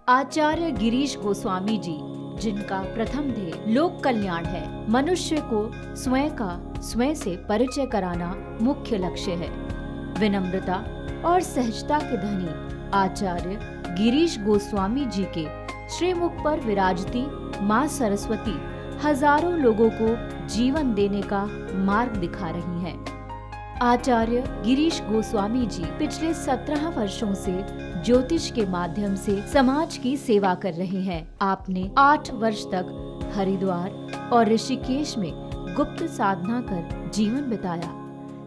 आचार्य गिरीश गोस्वामी जी, जिनका प्रथम ध्येय लोक कल्याण है, मनुष्य को स्वयं से परिचय कराना मुख्य लक्ष्य है। विनम्रता और सहजता के धनी आचार्य गिरीश गोस्वामी जी के श्रीमुख पर विराजती माँ सरस्वती हजारों लोगों को जीवन देने का मार्ग दिखा रही हैं। आचार्य गिरीश गोस्वामी जी पिछले 17 वर्षों से ज्योतिष के माध्यम से समाज की सेवा कर रहे हैं। आपने 8 वर्ष तक हरिद्वार और ऋषिकेश में गुप्त साधना कर जीवन बिताया।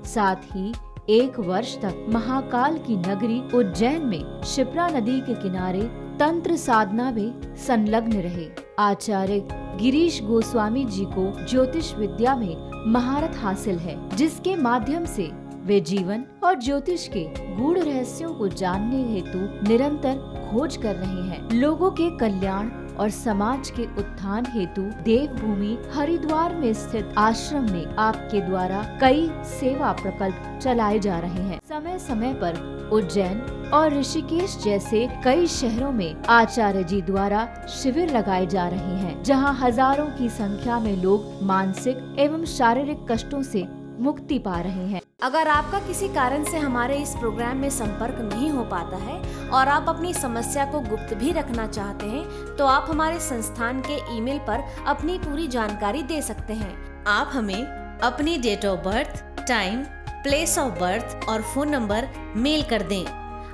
साथ ही 1 वर्ष तक महाकाल की नगरी उज्जैन में शिप्रा नदी के किनारे तंत्र साधना में संलग्न रहे। आचार्य गिरीश गोस्वामी जी को ज्योतिष विद्या में महारत हासिल है, जिसके माध्यम से वे जीवन और ज्योतिष के गूढ़ रहस्यों को जानने हेतु निरंतर खोज कर रहे हैं। लोगों के कल्याण और समाज के उत्थान हेतु देवभूमि हरिद्वार में स्थित आश्रम में आपके द्वारा कई सेवा प्रकल्प चलाए जा रहे हैं। समय समय पर उज्जैन और ऋषिकेश जैसे कई शहरों में आचार्य जी द्वारा शिविर लगाए जा रहे हैं, जहां हजारों की संख्या में लोग मानसिक एवं शारीरिक कष्टों से मुक्ति पा रहे हैं। अगर आपका किसी कारण से हमारे इस प्रोग्राम में संपर्क नहीं हो पाता है और आप अपनी समस्या को गुप्त भी रखना चाहते हैं, तो आप हमारे संस्थान के ईमेल पर अपनी पूरी जानकारी दे सकते हैं। आप हमें अपनी date of birth, time, place of birth और फोन नंबर मेल कर दें।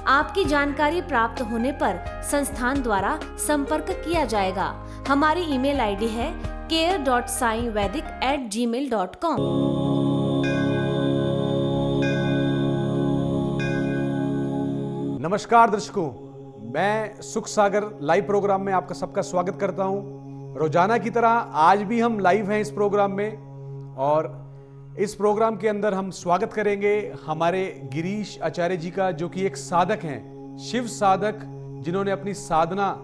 आपकी जानकारी प्राप्त होने पर संस्थान द्वारा संपर्क किया जाएगा। हमारी ईमेल आईडी है care.saivedic@gmail.com। नमस्कार दर्शकों, मैं सुख सागर लाइव प्रोग्राम में आपका सबका स्वागत करता हूं। रोजाना की तरह आज भी हम लाइव हैं इस प्रोग्राम में, और इस प्रोग्राम के अंदर हम स्वागत करेंगे हमारे गिरीश आचार्य जी का, जो कि एक साधक हैं, शिव साधक, जिन्होंने अपनी साधना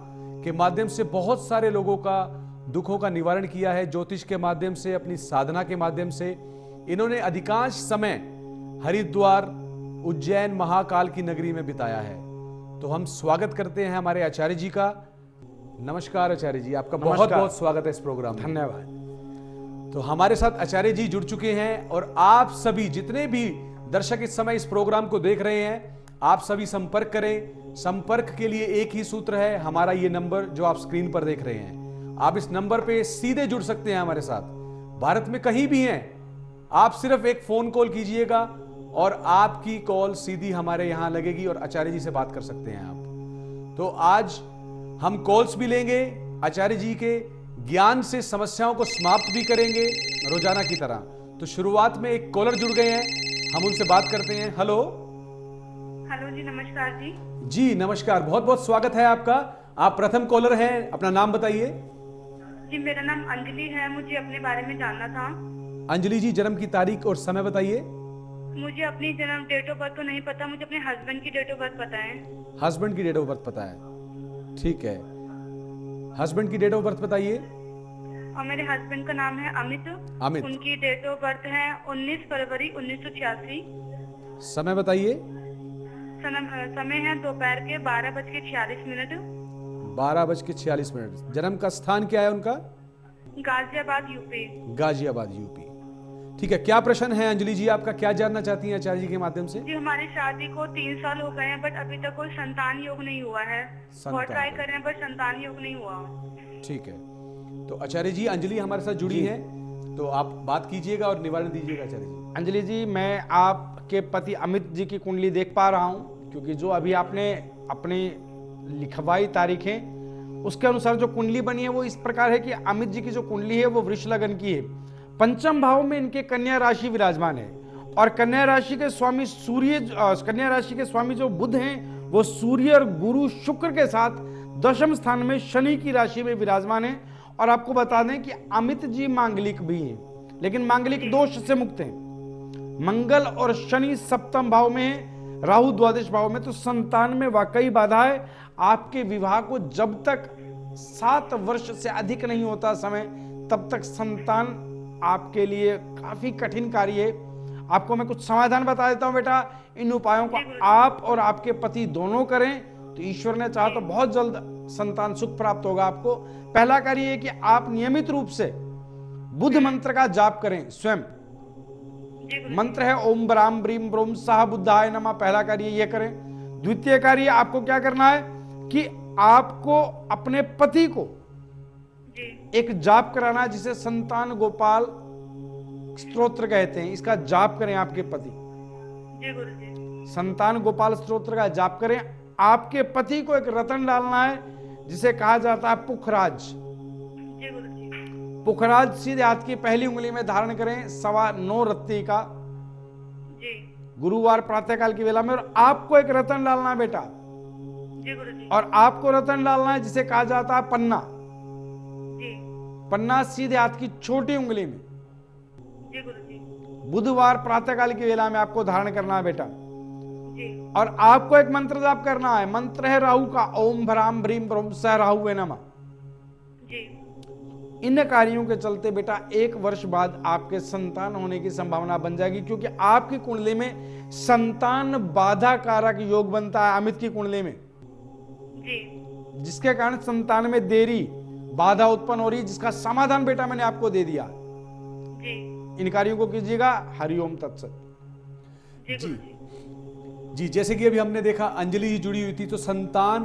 के माध्यम से बहुत सारे लोगों का दुखों का निवारण किया है। ज्योतिष के माध्यम से, अपनी साधना के माध्यम से इन्होंने अधिकांश समय हरिद्वार, उज्जैन, महाकाल की नगरी में बिताया है। तो हम स्वागत करते हैं हमारे आचार्य जी का। नमस्कार आचार्य जी, आपका बहुत बहुत स्वागत है इस प्रोग्राम में। धन्यवाद। तो हमारे साथ आचार्य जी जुड़ चुके हैं, और आप सभी जितने भी दर्शक इस समय इस प्रोग्राम को देख रहे हैं, आप सभी संपर्क करें। संपर्क के लिए एक ही सूत्र है, हमारा ये नंबर जो आप स्क्रीन पर देख रहे हैं। आप इस नंबर पे सीधे जुड़ सकते हैं हमारे साथ। भारत में कहीं भी हैं, आप सिर्फ एक फोन कॉल कीजिएगा और आपकी कॉल सीधी हमारे यहां लगेगी और आचार्य जी से बात कर सकते हैं आप। तो आज हम कॉल्स भी लेंगे, आचार्य जी के ज्ञान से समस्याओं को समाप्त भी करेंगे रोजाना की तरह। तो शुरुआत में एक कॉलर जुड़ गए हैं, हम उनसे बात करते हैं। हेलो जी, नमस्कार जी। जी नमस्कार, बहुत बहुत स्वागत है आपका। आप प्रथम कॉलर हैं, अपना नाम बताइए। जी, मेरा नाम अंजलि है, मुझे अपने बारे में जानना था। अंजलि जी, जन्म की तारीख और समय बताइए। मुझे अपनी जन्म डेट ऑफ बर्थ तो नहीं पता, मुझे अपने हस्बैंड की डेट ऑफ बर्थ पता है। हस्बैंड की डेट ऑफ बर्थ पता है, ठीक है। हस्बैंड की डेट ऑफ बर्थ बताइए। और मेरे हस्बैंड का नाम है अमित। अमित। उनकी डेट ऑफ बर्थ है 19 फरवरी 1986। समय बताइए। समय है दोपहर के 12:46। 12:46। जन्म का स्थान क्या है उनका? गाजियाबाद, यूपी। गाजियाबाद, यूपी। ठीक है, क्या प्रश्न है अंजलि जी आपका, क्या जानना चाहती हैं आचार्य जी के माध्यम से? जी, हमारी शादी को 3 साल हो गए हैं, बट अभी तक कोई संतान योग नहीं हुआ है। बहुत ट्राई कर रहे हैं, बट संतान योग नहीं हुआ। ठीक है, तो आचार्य जी, अंजलि हमारे साथ जुड़ी है, तो आप बात कीजिएगा और निवारण दीजिएगा आचार्य जी। अंजलि जी, मैं आपके पति अमित जी की कुंडली देख पा रहा हूं, क्योंकि जो अभी आपने अपनी लिखवाई तारीखें, उसके अनुसार जो कुंडली बनी है वो इस प्रकार है कि अमित जी की जो कुंडली है वो वृष लगन की है। पंचम भाव में इनके कन्या राशि विराजमान है, और कन्या राशि के स्वामी कन्या राशि के स्वामी जो बुध हैं, वो सूर्य और गुरु शुक्र के साथ दशम स्थान में शनि की राशि में विराजमान है। और आपको बता दें कि अमित जी मांगलिक भी हैं, लेकिन मांगलिक दोष से मुक्त हैं। मंगल और शनि सप्तम भाव में है, राहु द्वादश भाव में, तो संतान में वाकई बाधा है। आपके विवाह को जब तक 7 वर्ष से अधिक नहीं होता समय, तब तक संतान आपके लिए काफी कठिन कार्य है। आपको मैं कुछ समाधान बता देता हूं बेटा। इन उपायों को आप और आपके पति दोनों करें तो ईश्वर ने चाहा तो बहुत जल्द संतान सुख प्राप्त होगा आपको। पहला कार्य है कि आप नियमित रूप से बुध मंत्र का जाप करें स्वयं। जी गुरुजी। मंत्र है ओम ब्राम ब्रीम ब्रोम सह बुद्धाय नमः। पहला कार्य ये करें। द्वितीय कार्य आपको क्या करना है कि आपको अपने पति को जी एक जाप कराना है जिसे संतान गोपाल स्तोत्र कहते हैं। इसका जाप करें आपके पति। जी गुरुजी। संतान गोपाल स्तोत्र का जाप करें। आपके पति को एक रतन डालना है जिसे कहा जाता है पुखराज। जी गुरुजी। पुखराज सीधे हाथ की पहली उंगली में धारण करें 9.25 रत्ती का जी गुरुवार प्रातःकाल की वेला में। और आपको एक रतन डालना है बेटा। जी गुरुजी। और आपको रतन डालना है जिसे कहा जाता है पन्ना। जी पन्ना सीधे हाथ की छोटी उंगली में जी गुरुजी। बुधवार प्रातःकाल की वेला में आपको धारण करना है बेटा। जी और आपको एक मंत्र जाप करना है। मंत्र है राहु का ओम भ्राम भ्रीम ब्रह्म स राहुवे नमः। जी इन कार्यों के चलते बेटा 1 वर्ष बाद आपके संतान होने की संभावना बन जाएगी, क्योंकि आपकी कुंडली में संतान बाधा कारक योग बनता है अमित की कुंडली में, जी जिसके कारण संतान में देरी बाधा उत्पन्न हो रही है, जिसका समाधान बेटा मैंने आपको दे दिया। जी इन कार्यों को कीजिएगा। हरिओम तत्सत। जी जी। गुरुजी। जी, जैसे कि अभी हमने देखा अंजलि जी जुड़ी हुई थी, तो संतान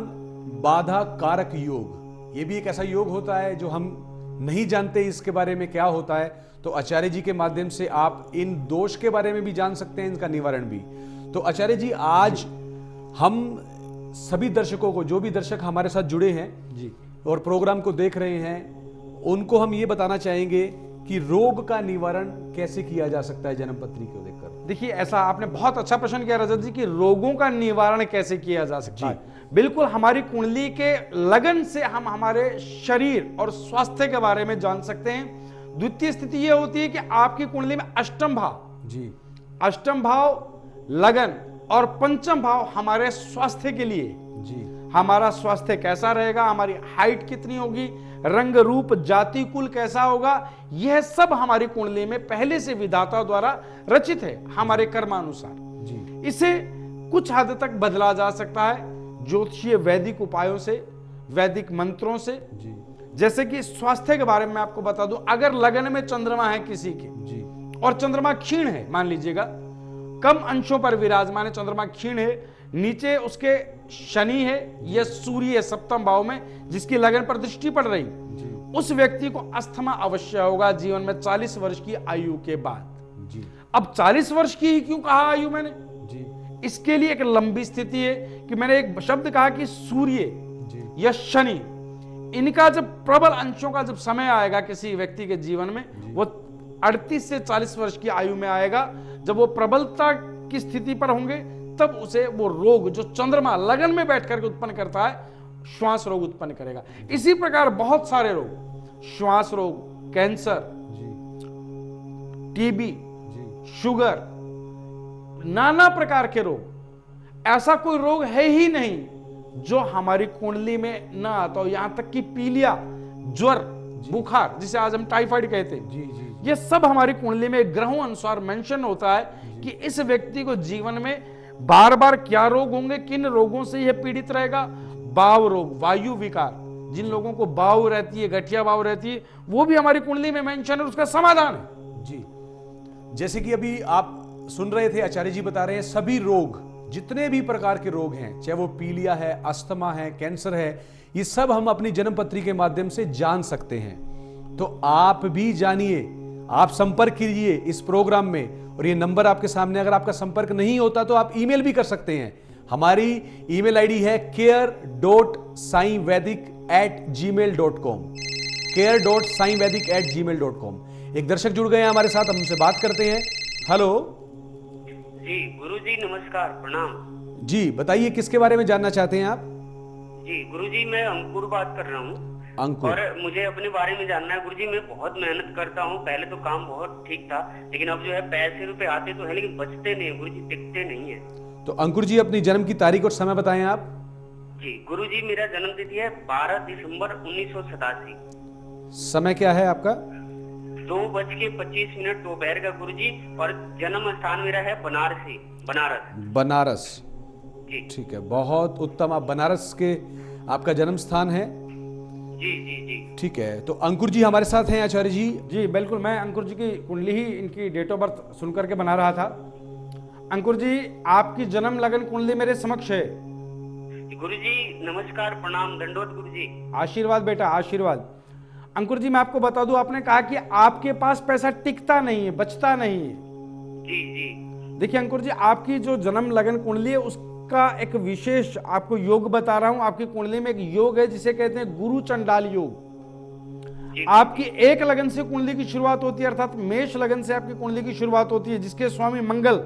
बाधा कारक योग, ये भी एक ऐसा योग होता है जो हम नहीं जानते इसके बारे में क्या होता है। तो आचार्य जी के माध्यम से आप इन दोष के बारे में भी जान सकते हैं, इनका निवारण भी। तो आचार्य जी, आज हम सभी दर्शकों को, जो भी दर्शक हमारे साथ जुड़े हैं जी और प्रोग्राम को देख रहे हैं, उनको हम ये बताना चाहेंगे कि रोग का निवारण कैसे किया जा सकता है जन्म पत्री को देखकर। देखिए, ऐसा आपने बहुत अच्छा प्रश्न किया रजत जी कि रोगों का निवारण कैसे किया जा सकता है। बिल्कुल, हमारी कुंडली के लगन से हम हमारे शरीर और स्वास्थ्य के बारे में जान सकते हैं। द्वितीय स्थिति यह होती है कि आपकी कुंडली में अष्टम भाव, जी, अष्टम भाव लगन और पंचम भाव हमारे स्वास्थ्य के लिए, जी, हमारा स्वास्थ्य कैसा रहेगा, हमारी हाइट कितनी होगी, रंग रूप जाति कुल कैसा होगा, यह सब हमारी कुंडली में पहले से विधाता द्वारा रचित है हमारे कर्मानुसार। जी, इसे कुछ हद तक बदला जा सकता है ज्योतिषीय वैदिक उपायों से, वैदिक मंत्रों से। जी, जैसे कि स्वास्थ्य के बारे में आपको बता दूं, अगर लगन में चंद्रमा है किसी के जी, और चंद्रमा क्षीण है, मान लीजिएगा कम अंशों पर विराजमान है, चंद्रमा क्षीण है, नीचे उसके शनि है या सूर्य है सप्तम भाव में, जिसकी लगन पर दृष्टि पड़ रही, जी, उस व्यक्ति को अस्थमा अवश्य होगा जीवन में 40 वर्ष की आयु के बाद। जी, अब 40 वर्ष की ही क्यों कहा आयु मैंने? जी, इसके लिए एक लंबी स्थिति है कि मैंने एक शब्द कहा कि सूर्य जी, या शनि, इनका जब प्रबल अंशों का जब समय आएगा किसी व्यक्ति के जीवन में, वो 38 से 40 वर्ष की आयु में आएगा। जब वो प्रबलता की स्थिति पर होंगे, तब उसे वो रोग जो चंद्रमा लगन में बैठ करके उत्पन्न करता है, श्वास रोग उत्पन्न करेगा। इसी प्रकार बहुत सारे रोग, श्वास रोग, कैंसर, जी, टीबी, जी, शुगर, नाना प्रकार के रोग, ऐसा कोई रोग है ही नहीं जो हमारी कुंडली में ना आता हो। यहां तक कि पीलिया, ज्वर, बुखार, जिसे आज हम टाइफाइड कहते हैं, जी, जी, ये सब हमारी कुंडली में ग्रहों अनुसार मेंशन होता है कि इस व्यक्ति को जीवन में बार बार क्या रोग होंगे, किन रोगों से यह पीड़ित रहेगा। बाव रोग, वायु विकार, जिन लोगों को बाव रहती है, गठिया बाव रहती है, वो भी हमारी कुंडली में मेंशन है, उसका समाधान है। जी। जैसे कि अभी आप सुन रहे थे, आचार्य जी बता रहे हैं सभी रोग, जितने भी प्रकार के रोग हैं, चाहे वो पीलिया है, अस्थमा है, कैंसर है, ये सब हम अपनी जन्म पत्री के माध्यम से जान सकते हैं। तो आप भी जानिए, आप संपर्क कीजिए इस प्रोग्राम में, और ये नंबर आपके सामने, अगर आपका संपर्क नहीं होता तो आप ईमेल भी कर सकते हैं। हमारी ईमेल आईडी है care.saivedic@gmail.com, care.saivedic@gmail.com। एक दर्शक जुड़ गए हैं हमारे साथ, हम उनसे बात करते हैं। हेलो जी गुरुजी नमस्कार, प्रणाम। जी, बताइए किसके बारे में जानना चाहते हैं आप? जी गुरुजी, मैं अंकुर बात कर रहा हूँ अंकुर, और मुझे अपने बारे में जानना है। गुरुजी, मैं बहुत मेहनत करता हूँ, पहले तो काम बहुत ठीक था, लेकिन अब जो है पैसे रुपए आते तो है लेकिन बचते नहीं गुरुजी, टिकते नहीं है। तो अंकुर जी, अपनी जन्म की तारीख और समय बताएं आप। जी गुरुजी, मेरा जन्म तिथि है 12 दिसंबर 1987। समय क्या है आपका? 2:25 दोपहर का गुरुजी, और जन्म स्थान मेरा है बनारस। बनारस, जी ठीक है, बहुत उत्तम। आप बनारस के आपका जन्म स्थान है। जी जी जी। ठीक है, तो अंकुर जी हमारे साथ हैं आचार्य जी। जी बिल्कुल, मैं अंकुर जी की कुंडली ही इनकी डेट ऑफ बर्थ सुन करके बना रहा था। अंकुर जी, आपकी जन्म लगन कुंडली मेरे समक्ष है। गुरुजी नमस्कार, प्रणाम, दंडोत गुरुजी। आशीर्वाद बेटा, आशीर्वाद। अंकुर जी, मैं आपको बता दूं, आपने कहा कि आपके पास पैसा टिकता नहीं है, बचता नहीं है। जी जी देखिए अंकुर जी, आपकी जो जन्म लगन कुंडली है उसका एक विशेष आपको योग बता रहा हूं। आपकी कुंडली में एक योग है जिसे कहते हैं गुरु चंडाल योग। जी। आपकी एक लगन से कुंडली की शुरुआत होती है, अर्थात मेष लगन से आपकी कुंडली की शुरुआत होती है, जिसके स्वामी मंगल,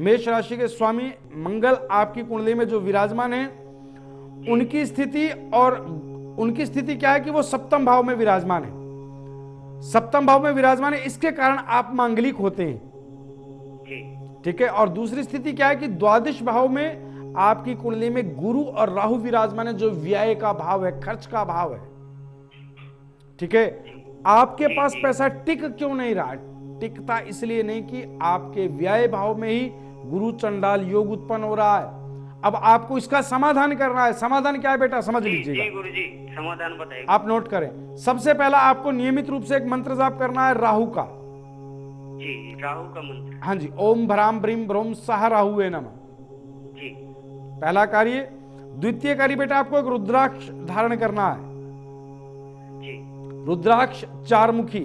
मेष राशि के स्वामी मंगल आपकी कुंडली में जो विराजमान है, उनकी स्थिति क्या है कि वो सप्तम भाव में विराजमान है। सप्तम भाव में विराजमान है, इसके कारण आप मांगलिक होते हैं। जी ठीक है। और दूसरी स्थिति क्या है कि द्वादश भाव में आपकी कुंडली में गुरु और राहु विराजमान है, जो व्यय का भाव है, खर्च का भाव है। ठीक है। आपके पास पैसा टिक क्यों नहीं रहा? टिकता इसलिए नहीं कि आपके व्यय भाव में ही गुरु चंडाल योग उत्पन्न हो रहा है। अब आपको इसका समाधान करना है। समाधान क्या है बेटा, समझ जी लीजिएगा। गुरुजी, समाधान बताइए। आप नोट करें। सबसे पहला आपको नियमित रूप से एक मंत्र जाप करना है राहु का। जी, राहु का मंत्र। हाँ जी, ओम भ्राम ब्रीम ब्रोम सह राहुवे नमः। जी पहला कार्य। द्वितीय कार्य बेटा, आपको एक रुद्राक्ष धारण करना है। जी, रुद्राक्ष चारमुखी।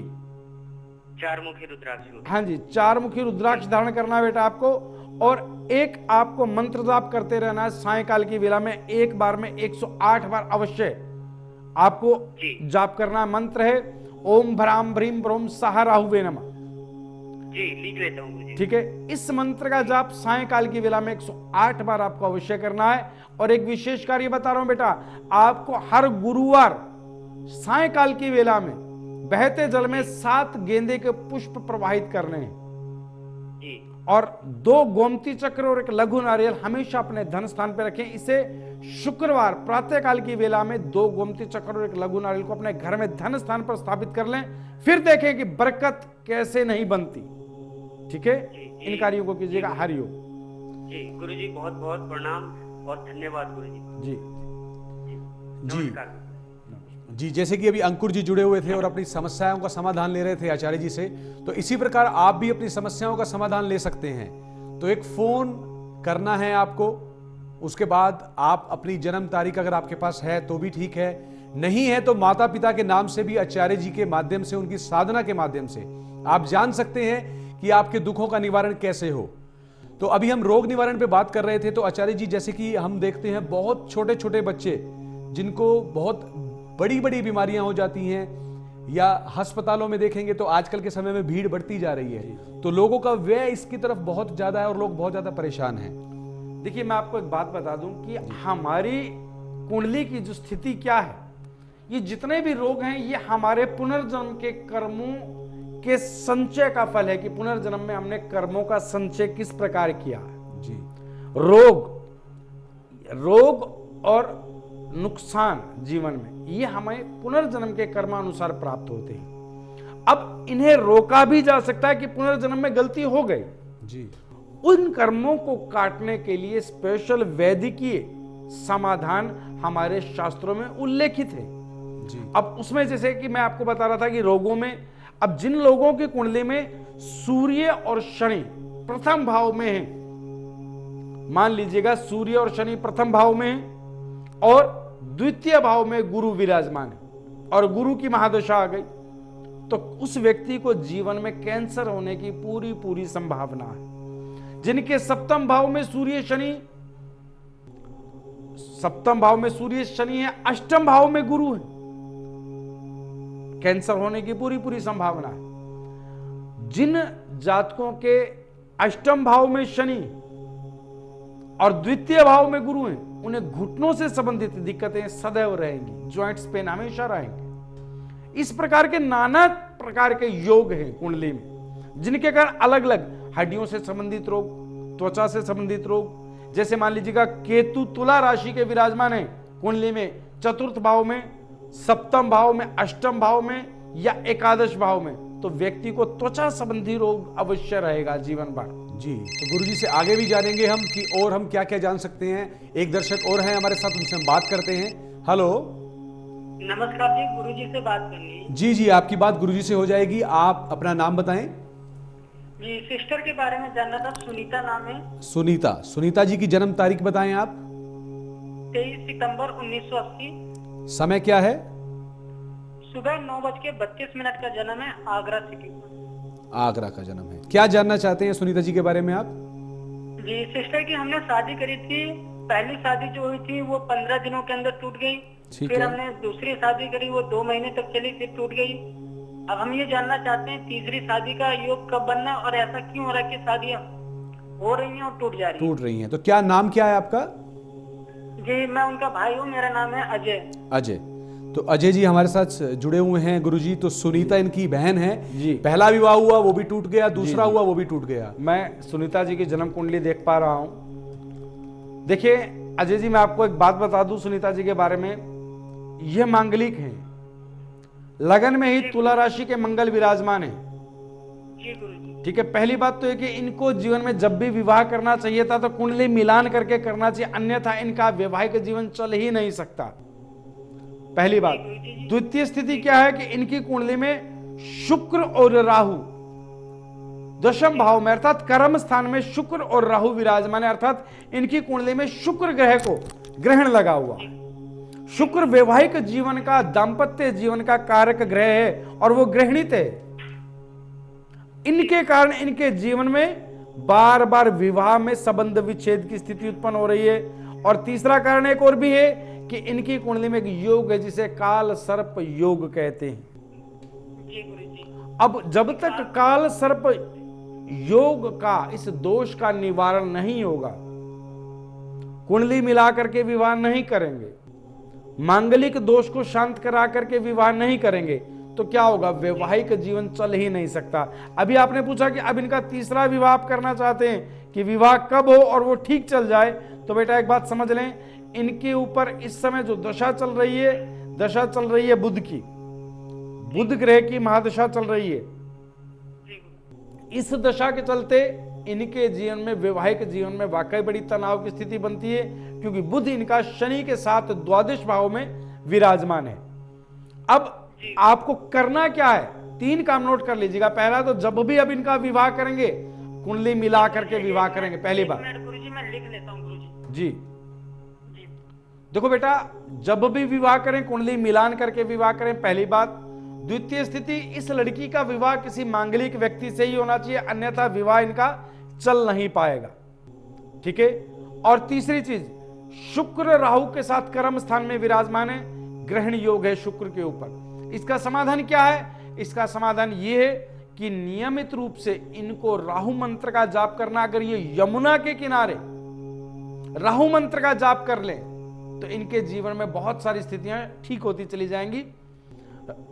चारमुखी रुद्राक्ष। हाँ जी, चारमुखी रुद्राक्ष धारण करना है बेटा आपको। और एक आपको मंत्र जाप करते रहना है सायंकाल की वेला में, एक बार में 108 बार अवश्य आपको जी। जाप करना है। मंत्र है ओम भ्राम भ्रीम ब्रोम सह राहुवे नमः। जी, लिख लेता हूँ गुरुजी। ठीक है। इस मंत्र का जाप सायंकाल की वेला में 108 बार आपको अवश्य करना है। और एक विशेष कार्य बता रहा हूं बेटा, आपको हर गुरुवार सायंकाल की वेला में बहते जल में 7 गेंदे के पुष्प प्रवाहित करने हैं। जी और 2 गोमती चक्र और एक लघु नारियल हमेशा अपने धन स्थान पर रखें। इसे शुक्रवार प्रातःकाल की वेला में 2 गोमती चक्र और एक लघु नारियल को अपने घर में धन स्थान पर स्थापित कर लें। फिर देखें कि बरकत कैसे नहीं बनती। ठीक है। इन कार्यों को कीजिएगा। हरिओम। जी गुरुजी, बहुत बहुत प्रणाम और धन्यवाद गुरुजी। जी जी नमस्कार। जी, जैसे कि अभी अंकुर जी जुड़े हुए थे और अपनी समस्याओं का समाधान ले रहे थे आचार्य जी से, तो इसी प्रकार आप भी अपनी समस्याओं का समाधान ले सकते हैं। तो एक फोन करना है आपको, उसके बाद आप अपनी जन्म तारीख अगर आपके पास है तो भी ठीक है, नहीं है तो माता पिता के नाम से भी आचार्य जी के माध्यम से, उनकी साधना के माध्यम से आप जान सकते हैं कि आपके दुखों का निवारण कैसे हो। तो अभी हम रोग निवारण पे बात कर रहे थे। तो आचार्य जी, जैसे कि हम देखते हैं बहुत छोटे छोटे बच्चे जिनको बहुत बड़ी बड़ी बीमारियां हो जाती हैं, या अस्पतालों में देखेंगे तो आजकल के समय में भीड़ बढ़ती जा रही है, तो लोगों का व्यय इसकी तरफ बहुत ज्यादा है और लोग बहुत ज्यादा परेशान हैं। देखिए, मैं आपको एक बात बता दूं कि हमारी कुंडली की जो स्थिति क्या है, ये जितने भी रोग हैं ये हमारे पुनर्जन्म के कर्मों के संचय का फल है कि पुनर्जन्म में हमने कर्मों का संचय किस प्रकार किया है। जी। रोग और नुकसान जीवन में ये हमें पुनर्जन्म के कर्मानुसार प्राप्त होते हैं। अब इन्हें रोका भी जा सकता है कि पुनर्जन्म में गलती हो गई। जी। उन कर्मों को काटने के लिए स्पेशल वैदिकीय समाधान हमारे शास्त्रों में उल्लेखित है। जी। अब उसमें जैसे कि मैं आपको बता रहा था कि रोगों में, अब जिन लोगों की कुंडली में सूर्य और शनि प्रथम भाव में है, मान लीजिएगा सूर्य और शनि प्रथम भाव में है और द्वितीय भाव में गुरु विराजमान है और गुरु की महादशा आ गई, तो उस व्यक्ति को जीवन में कैंसर होने की पूरी पूरी संभावना है। जिनके सप्तम भाव में सूर्य शनि है, अष्टम भाव में गुरु है, कैंसर होने की पूरी पूरी संभावना है। जिन जातकों के अष्टम भाव में शनि और द्वितीय भाव में गुरु हैं, उन्हें घुटनों से संबंधित दिक्कतें सदैव रहेंगी, जॉइंट्स पेन हमेशा रहेंगे। इस प्रकार के नाना प्रकार के योग हैं कुंडली में, जिनके कारण अलग अलग हड्डियों से संबंधित रोग, त्वचा से संबंधित रोग, जैसे मान लीजिएगा केतु तुला राशि के विराजमान है कुंडली में चतुर्थ भाव में, सप्तम भाव में, अष्टम भाव में या एकादश भाव में, तो व्यक्ति को त्वचा संबंधी रोग अवश्य रहेगा जीवन भर। जी, तो गुरुजी से आगे भी जानेंगे हम कि और हम क्या क्या जान सकते हैं। एक दर्शक और हैं हमारे साथ, उनसे हम बात करते हैं। हेलो। नमस्कार जी, गुरुजी से बात करनी है। जी जी, आपकी बात गुरुजी से हो जाएगी। आप अपना नाम बताएं। जी, सिस्टर के बारे में जानना था। सुनीता नाम है। सुनीता। सुनीता जी की जन्म तारीख बताएं आप। 23 सितंबर 1980। समय क्या है? सुबह 9:32 का जन्म है, आगरा सिटी। आगरा का जन्म है। क्या जानना चाहते हैं सुनीता जी के बारे में आप? जी सिस्टर की हमने शादी करी थी। पहली शादी जो हुई थी वो 15 दिनों के अंदर टूट गई। ठीक फिर है। हमने दूसरी शादी करी, वो 2 महीने तक चली, फिर टूट गई। अब हम ये जानना चाहते हैं तीसरी शादी का योग कब बनना, और ऐसा क्यों हो रहा है कि शादियां हो रही हैं और टूट जा रही हैं। टूट रही हैं। तो क्या नाम क्या है आपका? जी मैं उनका भाई हूँ, मेरा नाम है अजय। अजय। तो अजय जी हमारे साथ जुड़े हुए हैं गुरुजी। तो सुनीता इनकी बहन है जी। पहला विवाह हुआ वो भी टूट गया, दूसरा जी। हुआ वो भी टूट गया। मैं सुनीता जी की जन्म कुंडली देख पा रहा हूं। देखिए अजय जी, मैं आपको एक बात बता दूं सुनीता जी के बारे में। यह मांगलिक हैं, लगन में ही तुला राशि के मंगल विराजमान है। जी गुरुजी। ठीक है, पहली बात तो है कि इनको जीवन में जब भी विवाह करना चाहिए था तो कुंडली मिलान करके करना चाहिए, अन्यथा इनका वैवाहिक जीवन चल ही नहीं सकता। पहली बात। द्वितीय स्थिति क्या है कि इनकी कुंडली में शुक्र और राहु दशम भाव में अर्थात कर्म स्थान में शुक्र और राहु विराजमान है, अर्थात इनकी कुंडली में शुक्र ग्रह को ग्रहण लगा हुआ। शुक्र वैवाहिक जीवन का, दाम्पत्य जीवन का कारक ग्रह है और वो ग्रहणित है। इनके कारण इनके जीवन में बार बार विवाह में संबंध विच्छेद की स्थिति उत्पन्न हो रही है। और तीसरा कारण एक और भी है कि इनकी कुंडली में एक योग है जिसे काल सर्प योग कहते हैं। जी गुरुजी। अब जब तक काल सर्प योग का, इस दोष का निवारण नहीं होगा, कुंडली मिला करके विवाह नहीं करेंगे, मांगलिक दोष को शांत करा करके विवाह नहीं करेंगे, तो क्या होगा? वैवाहिक जीवन चल ही नहीं सकता। अभी आपने पूछा कि अब इनका तीसरा विवाह आप करना चाहते हैं कि विवाह कब हो और वो ठीक चल जाए। तो बेटा एक बात समझ लें, इनके ऊपर इस समय जो दशा चल रही है, दशा चल रही है बुध की, बुध ग्रह की महादशा चल रही है। इस दशा के चलते इनके जीवन में, वैवाहिक जीवन में वाकई बड़ी तनाव की स्थिति बनती है, क्योंकि बुध इनका शनि के साथ द्वादश भाव में विराजमान है। अब आपको करना क्या है? 3 काम नोट कर लीजिएगा। पहला तो जब भी अब इनका विवाह करेंगे कुंडली मिला करके विवाह करेंगे। पहली बात। गुरुजी मैं लिख लेता हूँ गुरुजी। जी देखो बेटा, जब भी विवाह करें कुंडली मिलान करके विवाह करें, पहली बात। द्वितीय स्थिति, इस लड़की का विवाह किसी मांगलिक व्यक्ति से ही होना चाहिए, अन्यथा विवाह इनका चल नहीं पाएगा। ठीक है। और तीसरी चीज, शुक्र राहु के साथ कर्म स्थान में विराजमान है, ग्रहण योग है शुक्र के ऊपर। इसका समाधान क्या है? इसका समाधान यह है कि नियमित रूप से इनको राहु मंत्र का जाप करना। अगर ये यमुना के किनारे राहु मंत्र का जाप कर लें तो इनके जीवन में बहुत सारी स्थितियां ठीक होती चली जाएंगी।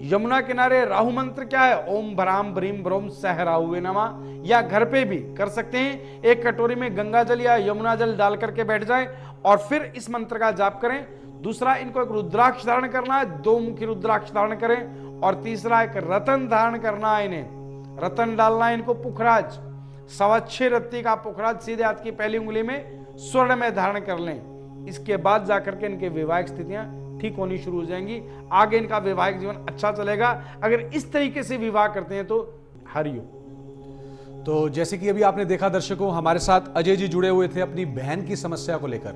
यमुना किनारे राहु मंत्र क्या है? ओम भ्राम ब्रीम ब्रोम सह राहुवे नमः, या घर पे भी कर सकते हैं। एक कटोरी में गंगा जल या यमुना जल डाल करके बैठ जाएं और फिर इस मंत्र का जाप करें। दूसरा, इनको एक रुद्राक्ष धारण करना है, 2 मुखी रुद्राक्ष धारण करें। और तीसरा, एक रतन धारण करना है, इन्हें रतन डालना है इनको, पुखराज 6.25 रत्ती का पुखराज सीधे हाथ की पहली उंगली में स्वर्ण में धारण कर लें। इसके बाद जाकर के इनके वैवाहिक स्थितियां ठीक होनी शुरू हो जाएंगी। आगे इनका वैवाहिक जीवन अच्छा चलेगा अगर इस तरीके से विवाह करते हैं तो। हरिओम। तो जैसे कि अभी आपने देखा दर्शकों, हमारे साथ अजय जी जुड़े हुए थे अपनी बहन की समस्या को लेकर।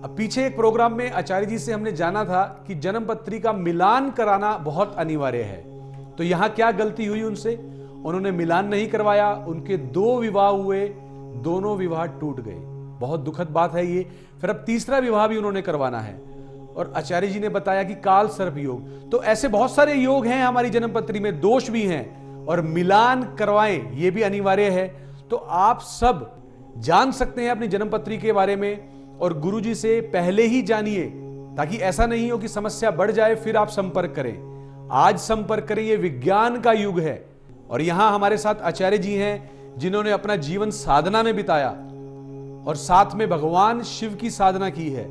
अब पीछे एक प्रोग्राम में आचार्य जी से हमने जाना था कि जन्म पत्री का मिलान कराना बहुत अनिवार्य है। तो यहां क्या गलती हुई उनसे? उन्होंने मिलान नहीं करवाया, उनके 2 विवाह हुए, दोनों विवाह टूट गए। बहुत दुखद बात है ये। फिर अब तीसरा विवाह भी उन्होंने करवाना है। और आचार्य जी ने बताया कि काल सर्प योग। तो ऐसे बहुत सारे योग हैं हमारी जन्म पत्री में, दोष भी हैं, और मिलान करवाएं ये भी अनिवार्य है। तो आप सब जान सकते हैं अपनी जन्म पत्री के बारे में, और गुरुजी से पहले ही जानिए, ताकि ऐसा नहीं हो कि समस्या बढ़ जाए फिर आप संपर्क करें। आज संपर्क करें, ये विज्ञान का युग है। और यहां हमारे साथ आचार्य जी हैं जिन्होंने अपना जीवन साधना में बिताया और साथ में भगवान शिव की साधना की है।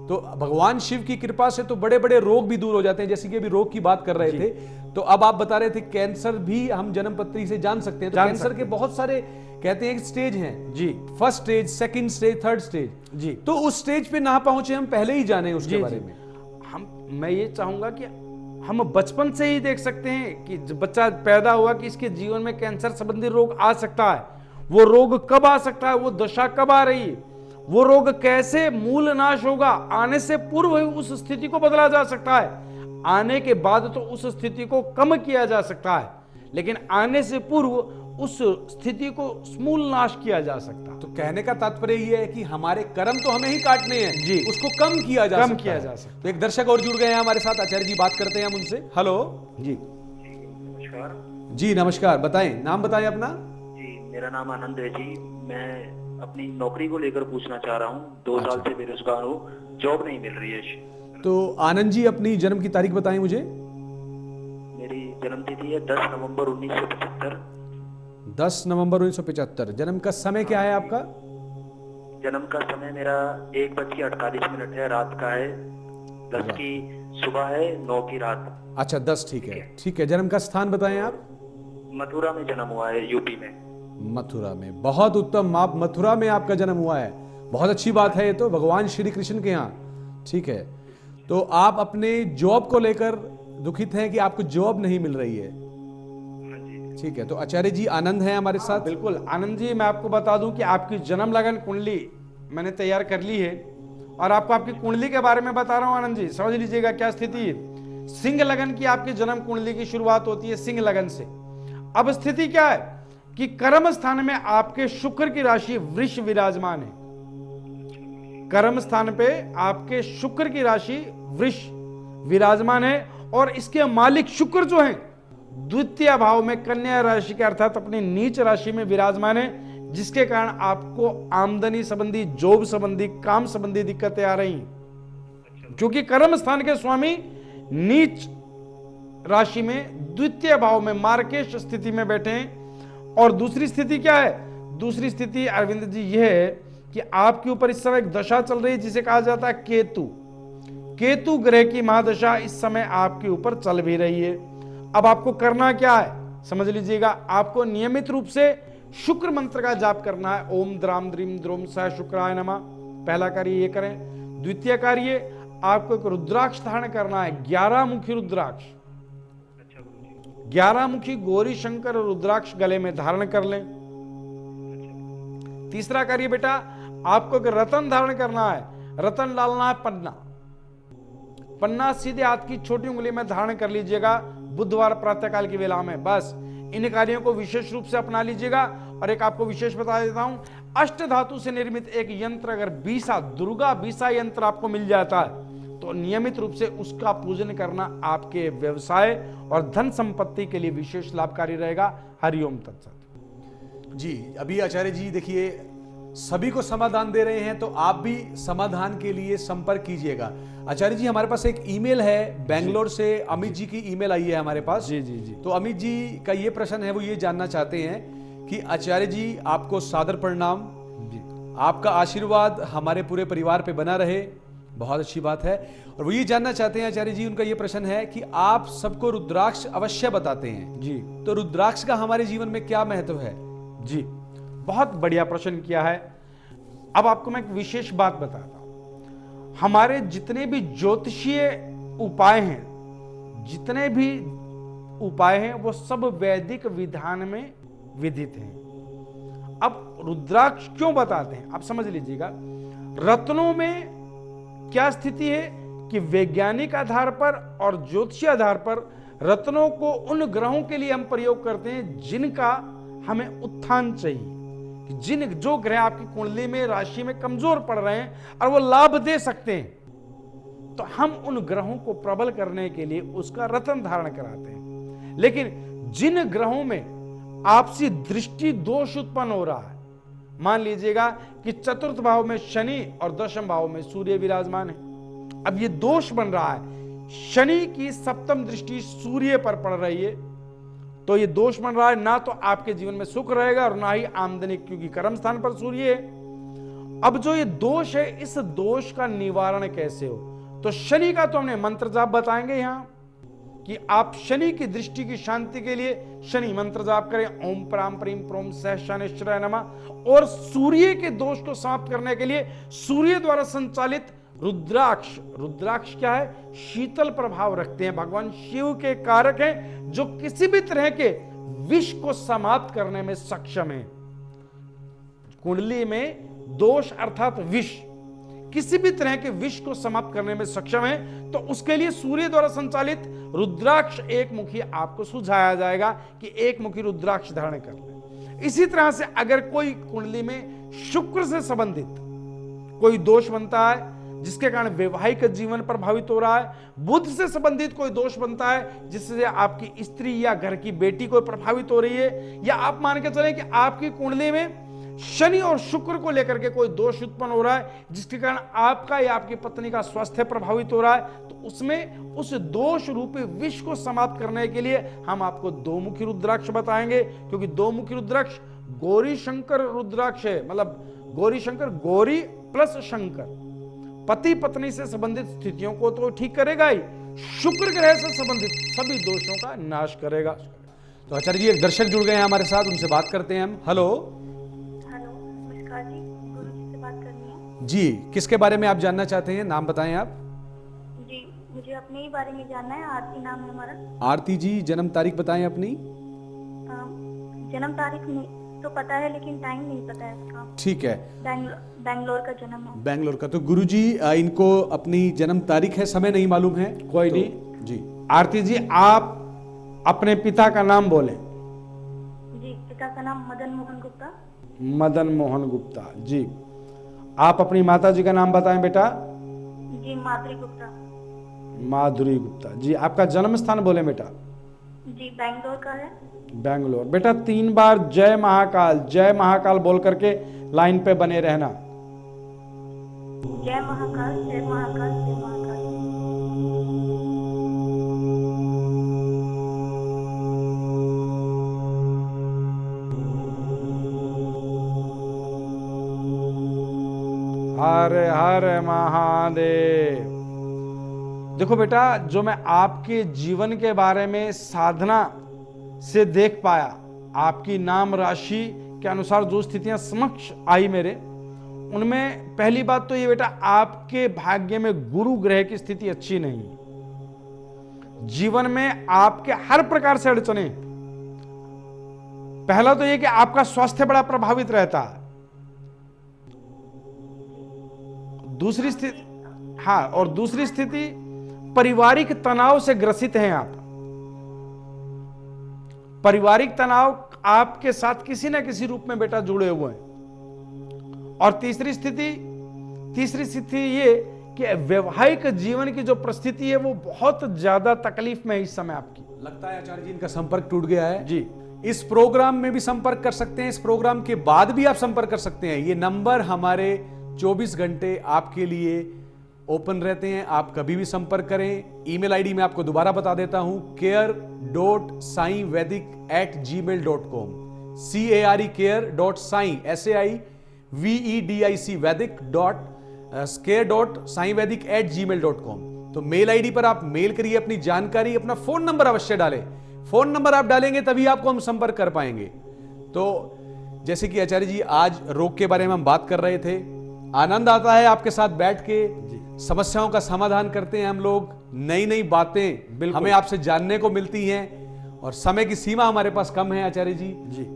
तो भगवान शिव की कृपा से तो बड़े बड़े रोग भी दूर हो जाते हैं। जैसे कि अभी रोग की बात कर रहे थे, तो अब आप बता रहे थे कैंसर भी हम जन्म पत्री से जान सकते हैं। तो कैंसर के बहुत सारे कहते हैं स्टेज हैं जी, first stage, second stage, third stage जी। तो उस स्टेज पे ना पहुंचे हम पहले ही जाने उसके बारे में। मैं ये चाहूंगा कि हम बचपन से ही देख सकते हैं कि जब बच्चा पैदा हुआ कि इसके जीवन में कैंसर संबंधी रोग आ सकता है। वो रोग कब आ सकता है, वो दशा कब आ रही है, वो रोग कैसे मूल नाश होगा, आने से पूर्व ही उस स्थिति को बदला जा सकता है, आने के बाद तो उस स्थिति को कम किया जा सकता है, लेकिन आने से पूर्व उस स्थिति को समूल नाश किया जा सकता है। तो कहने का तात्पर्य ये है कि हमारे कर्म तो हमें ही काटने हैं जी, उसको कम किया जा सकता। तो एक दर्शक और जुड़ गए हैं हमारे साथ, आचार्य जी बात करते हैं हम उनसे। हेलो जी, नमस्कार जी, नमस्कार, बताएं, नाम बताएं अपना। जी, मेरा नाम आनंद है जी। मैं अपनी नौकरी को लेकर पूछना चाह रहा हूँ। 2 साल से बेरोजगार हूँ, जॉब नहीं मिल रही है। तो आनंद जी अपनी जन्म की तारीख बताएं मुझे। मेरी जन्म तिथि है 10 नवंबर 1975। 10 नवंबर 1975। जन्म का समय क्या है आपका? जन्म का समय मेरा 1:48 है, रात का है। 10 की सुबह है, 9 की रात। अच्छा, 10, ठीक है, ठीक है। जन्म का स्थान बताएं आप। मथुरा में जन्म हुआ है, यूपी में। मथुरा में, बहुत उत्तम। आप मथुरा में आपका जन्म हुआ है, बहुत अच्छी बात है ये तो, भगवान श्री कृष्ण के यहाँ। ठीक है, तो आप अपने जॉब को लेकर दुखित हैं कि आपको जॉब नहीं मिल रही है। ठीक है, तो आचार्य जी आनंद है हमारे साथ। बिल्कुल आनंद जी, मैं आपको बता दूं कि आपकी जन्म लगन कुंडली मैंने तैयार कर ली है और आपको आपकी कुंडली के बारे में बता रहा हूं। आनंद जी समझ लीजिएगा क्या स्थिति है। सिंह लगन की आपकी जन्म कुंडली की शुरुआत होती है सिंह लगन से। अब स्थिति क्या है कि कर्म स्थान में आपके शुक्र की राशि वृष विराजमान है। कर्म स्थान पे आपके शुक्र की राशि वृष विराजमान है और इसके मालिक शुक्र जो है द्वितीय भाव में कन्या राशि के अर्थात अपनी नीच राशि में विराजमान है, जिसके कारण आपको आमदनी संबंधी, जॉब संबंधी, काम संबंधी दिक्कतें आ रही हैं। क्योंकि कर्म स्थान के स्वामी नीच राशि में द्वितीय भाव में मार्केश स्थिति में बैठे हैं। और दूसरी स्थिति क्या है? दूसरी स्थिति अरविंद जी यह है कि आपके ऊपर इस समय एक दशा चल रही है जिसे कहा जाता है केतु। केतु ग्रह की महादशा इस समय आपके ऊपर चल भी रही है। अब आपको करना क्या है समझ लीजिएगा। आपको नियमित रूप से शुक्र मंत्र का जाप करना है। ओम द्राम द्रीम द्रोम स शुक्राय नमः। पहला कार्य ये करें। द्वितीय कार्य आपको एक रुद्राक्ष धारण करना है, 11 मुखी रुद्राक्ष। 11 मुखी गौरी शंकर रुद्राक्ष गले में धारण कर लें। तीसरा कार्य बेटा आपको एक रतन धारण करना है। रतन डालना है पन्ना। पन्ना सीधे हाथ की छोटी उंगली में धारण कर लीजिएगा बुधवार प्रातःकाल की वेला में। बस इन कार्यों को विशेष रूप से अपना लीजिएगा। और एक आपको विशेष बता देता हूं, अष्ट धातु से निर्मित एक यंत्र अगर बीसा, दुर्गा बीसा यंत्र आपको मिल जाता है तो नियमित रूप से उसका पूजन करना आपके व्यवसाय और धन संपत्ति के लिए विशेष लाभकारी रहेगा। हरिओम तत्सत। जी, अभी आचार्य जी देखिए सभी को समाधान दे रहे हैं, तो आप भी समाधान के लिए संपर्क कीजिएगा। आचार्य जी हमारे पास एक ईमेल है बेंगलोर से, अमित जी की ईमेल आई है हमारे पास। जी जी जी। तो अमित जी का ये प्रश्न है, वो ये जानना चाहते हैं कि आचार्य जी आपको सादर प्रणाम जी, आपका आशीर्वाद हमारे पूरे परिवार पे बना रहे। बहुत अच्छी बात है। और वो ये जानना चाहते हैं आचार्य जी, उनका ये प्रश्न है कि आप सबको रुद्राक्ष अवश्य बताते हैं जी, तो रुद्राक्ष का हमारे जीवन में क्या महत्व है? जी, बहुत बढ़िया प्रश्न किया है। अब आपको मैं एक विशेष बात बताता हूं। हमारे जितने भी ज्योतिषीय उपाय हैं, जितने भी उपाय हैं, वो सब वैदिक विधान में विधित हैं। अब रुद्राक्ष क्यों बताते हैं आप समझ लीजिएगा। रत्नों में क्या स्थिति है कि वैज्ञानिक आधार पर और ज्योतिषीय आधार पर रत्नों को उन ग्रहों के लिए हम प्रयोग करते हैं जिनका हमें उत्थान चाहिए। जिन जो ग्रह आपकी कुंडली में राशि में कमजोर पड़ रहे हैं और वो लाभ दे सकते हैं, तो हम उन ग्रहों को प्रबल करने के लिए उसका रत्न धारण कराते हैं। लेकिन जिन ग्रहों में आपसी दृष्टि दोष उत्पन्न हो रहा है, मान लीजिएगा कि चतुर्थ भाव में शनि और दशम भाव में सूर्य विराजमान है। अब ये दोष बन रहा है, शनि की सप्तम दृष्टि सूर्य पर पड़ रही है, तो ये दोष बन रहा है। ना तो आपके जीवन में सुख रहेगा और ना ही आमदनी, क्योंकि कर्म स्थान पर सूर्य है। अब जो ये दोष है, इस दोष का निवारण कैसे हो? तो शनि का तो हमने मंत्र जाप बताएंगे यहां कि आप शनि की दृष्टि की शांति के लिए शनि मंत्र जाप करें। ओम प्राम प्रीम प्रोम सह शनिश्चराय नमः। और सूर्य के दोष को समाप्त करने के लिए सूर्य द्वारा संचालित रुद्राक्ष, रुद्राक्ष क्या है? शीतल प्रभाव रखते हैं, भगवान शिव के कारक हैं, जो किसी भी तरह के विष को समाप्त करने में सक्षम है। कुंडली में दोष अर्थात विष, किसी भी तरह के विष को समाप्त करने में सक्षम है, तो उसके लिए सूर्य द्वारा संचालित रुद्राक्ष एक मुखी आपको सुझाया जाएगा कि एक मुखी रुद्राक्ष धारण कर ले। इसी तरह से अगर कोई कुंडली में शुक्र से संबंधित कोई दोष बनता है जिसके कारण वैवाहिक जीवन प्रभावित हो रहा है, बुध से संबंधित कोई दोष बनता है जिससे आपकी स्त्री या घर की बेटी कोई प्रभावित हो रही है, या आप मान के चले कि आपकी कुंडली में शनि और शुक्र को लेकर के कोई दोष उत्पन्न हो रहा है जिसके कारण आपका या आपकी पत्नी का स्वास्थ्य प्रभावित हो रहा है, तो उसमें उस दोष रूपी विष को समाप्त करने के लिए हम आपको दो मुखी रुद्राक्ष बताएंगे। क्योंकि दो मुखी रुद्राक्ष गौरी शंकर रुद्राक्ष है, मतलब गौरी शंकर, गौरी प्लस शंकर, पति पत्नी से संबंधित स्थितियों को तो ठीक करेगा ही, शुक्र ग्रह से संबंधित सभी दोषों का नाश करेगा। तो आचार्य जी, एक दर्शक जुड़ गए हैं हमारे साथ, उनसे बात करते हैं हम। हेलो नमस्कार जी, गुरु जी से बात करनी है जी, किसके बारे में आप जानना चाहते हैं? नाम बताएं आप। जी। मुझे अपने ही बारे में जानना है। आरती नाम है हमारा। आरती जी, जन्म तारीख बताएं अपनी। जन्म तारीख नहीं तो पता है, लेकिन टाइम नहीं पता है इसका। ठीक है, बैंगलोर का जन्म है। बैंगलोर का। तो गुरुजी, इनको अपनी जन्म तारीख है, समय नहीं मालूम है? कोई तो, नहीं जी। आरती जी, आप अपने पिता का नाम बोलें। जी, पिता का नाम मदन मोहन गुप्ता। मदन मोहन गुप्ता जी। आप अपनी माता जी का नाम बताएं बेटा। जी, माधुरी गुप्ता। माधुरी गुप्ता जी। आपका जन्म स्थान बोले बेटा। जी, बैंगलोर का है। बैंगलोर। बेटा 3 बार जय महाकाल, जय महाकाल बोल करके लाइन पे बने रहना। जय महाकाल, जय महाकाल, जय महाकाल। हर हर महादेव। देखो बेटा, जो मैं आपके जीवन के बारे में साधना से देख पाया, आपकी नाम राशि के अनुसार जो स्थितियां समक्ष आई मेरे, उनमें पहली बात तो ये बेटा, आपके भाग्य में गुरु ग्रह की स्थिति अच्छी नहीं। जीवन में आपके हर प्रकार से अड़चने। पहला तो ये कि आपका स्वास्थ्य बड़ा प्रभावित रहता है। दूसरी स्थिति, हाँ, और दूसरी स्थिति पारिवारिक तनाव से ग्रसित हैं आप। पारिवारिक तनाव आपके साथ किसी ना किसी रूप में बेटा जुड़े हुए हैं। और तीसरी स्थिति ये कि वैवाहिक जीवन की जो परिस्थिति है वो बहुत ज्यादा तकलीफ में है इस समय आपकी। लगता है आचार्य जी इनका संपर्क टूट गया है जी। इस प्रोग्राम में भी संपर्क कर सकते हैं, इस प्रोग्राम के बाद भी आप संपर्क कर सकते हैं। ये नंबर हमारे 24 घंटे आपके लिए ओपन रहते हैं, आप कभी भी संपर्क करें। ईमेल आईडी मैं आपको दोबारा बता देता हूं, care.saivedic@gmail.com, care.saivedic@care.saivedic@gmail.com। तो मेल आईडी पर आप मेल करिए अपनी जानकारी, अपना फोन नंबर अवश्य डालें। फोन नंबर आप डालेंगे तभी आपको हम संपर्क कर पाएंगे। तो जैसे कि आचार्य जी आज रोग के बारे में हम बात कर रहे थे, आनंद आता है आपके साथ बैठ के, समस्याओं का समाधान करते हैं हम लोग, नई नई बातें हमें आपसे जानने को मिलती हैं, और समय की सीमा हमारे पास कम है आचार्य जी।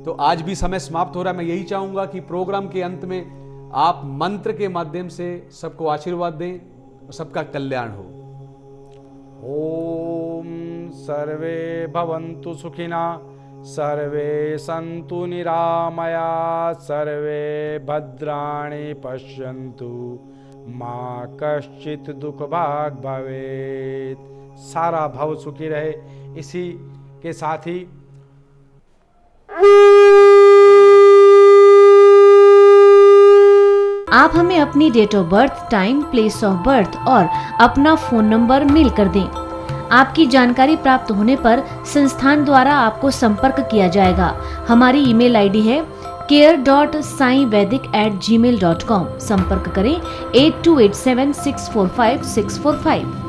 तो आज भी समय समाप्त हो रहा है। मैं यही चाहूंगा कि प्रोग्राम के अंत में आप मंत्र के माध्यम से सबको आशीर्वाद दें और सबका कल्याण हो। ओम सर्वे भवन्तु सुखिना, सर्वे सन्तु निरामया, सर्वे भद्राणि पश्यन्तु, मां कश्चित दुख भाग भवेत। सारा भव सुखी रहे। इसी के साथ ही आप हमें अपनी date of birth, time, place of birth और अपना फोन नंबर मेल कर दें। आपकी जानकारी प्राप्त होने पर संस्थान द्वारा आपको संपर्क किया जाएगा। हमारी ईमेल आईडी है care.saivedic@gmail.com। संपर्क करें 8287645645।